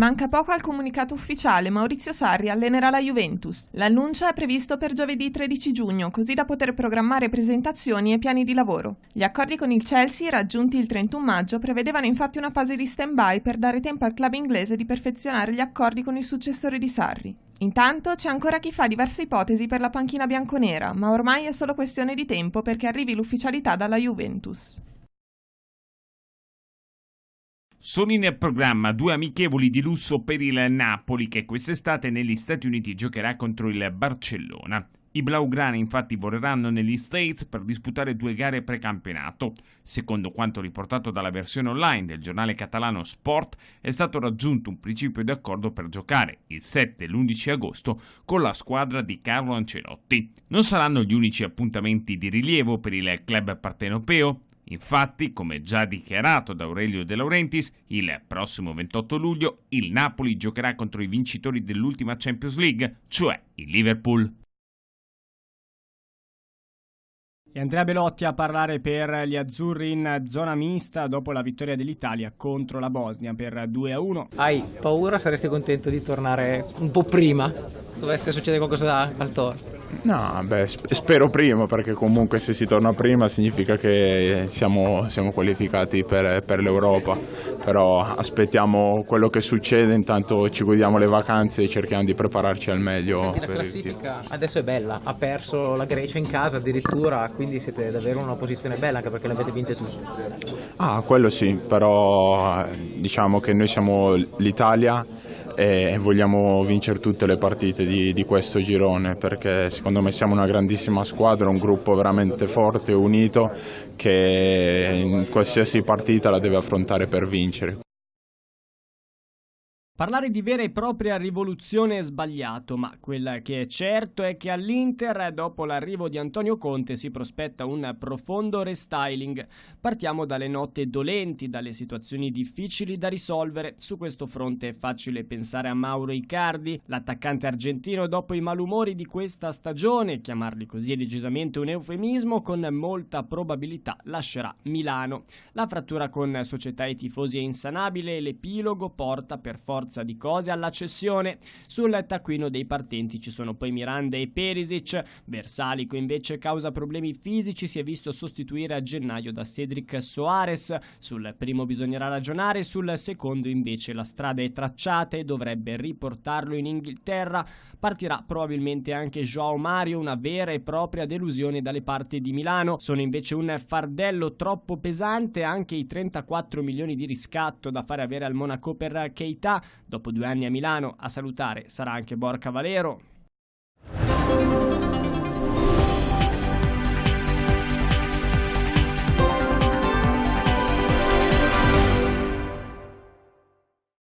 Manca poco al comunicato ufficiale, Maurizio Sarri allenerà la Juventus. L'annuncio è previsto per giovedì 13 giugno, così da poter programmare presentazioni e piani di lavoro. Gli accordi con il Chelsea, raggiunti il 31 maggio, prevedevano infatti una fase di stand-by per dare tempo al club inglese di perfezionare gli accordi con il successore di Sarri. Intanto c'è ancora chi fa diverse ipotesi per la panchina bianconera, ma ormai è solo questione di tempo perché arrivi l'ufficialità dalla Juventus. Sono in programma 2 amichevoli di lusso per il Napoli che quest'estate negli Stati Uniti giocherà contro il Barcellona. I blaugrana infatti voleranno negli States per disputare 2 gare precampionato. Secondo quanto riportato dalla versione online del giornale catalano Sport, è stato raggiunto un principio di accordo per giocare il 7 e l'11 agosto con la squadra di Carlo Ancelotti. Non saranno gli unici appuntamenti di rilievo per il club partenopeo. Infatti, come già dichiarato da Aurelio De Laurentiis, il prossimo 28 luglio il Napoli giocherà contro i vincitori dell'ultima Champions League, cioè il Liverpool. E Andrea Belotti a parlare per gli azzurri in zona mista dopo la vittoria dell'Italia contro la Bosnia per 2-1. Hai paura? Saresti contento di tornare un po' prima? Dovesse succedere qualcosa al Toro? No, spero prima, perché comunque se si torna prima significa che siamo qualificati per l'Europa, però aspettiamo quello che succede, intanto ci godiamo le vacanze e cerchiamo di prepararci al meglio. Senti, la classifica adesso è bella, ha perso la Grecia in casa addirittura, quindi siete davvero in una posizione bella anche perché le avete vinte tutte. Quello sì, però diciamo che noi siamo l'Italia e vogliamo vincere tutte le partite di questo girone, perché secondo me siamo una grandissima squadra, un gruppo veramente forte e unito che in qualsiasi partita la deve affrontare per vincere. Parlare di vera e propria rivoluzione è sbagliato, ma quel che è certo è che all'Inter, dopo l'arrivo di Antonio Conte, si prospetta un profondo restyling. Partiamo dalle note dolenti, dalle situazioni difficili da risolvere. Su questo fronte è facile pensare a Mauro Icardi, l'attaccante argentino dopo i malumori di questa stagione, chiamarli così è decisamente un eufemismo, con molta probabilità lascerà Milano. La frattura con società e tifosi è insanabile e l'epilogo porta per forza di cose alla cessione. Sul taccuino dei partenti ci sono poi Miranda e Perisic. Versalico invece causa problemi fisici, si è visto sostituire a gennaio da Cedric Soares. Sul primo bisognerà ragionare, sul secondo invece la strada è tracciata e dovrebbe riportarlo in Inghilterra. Partirà probabilmente anche João Mario, una vera e propria delusione dalle parti di Milano. Sono invece un fardello troppo pesante anche i 34 milioni di riscatto da fare avere al Monaco per Keita. Dopo 2 anni a Milano, a salutare sarà anche Borca Valero.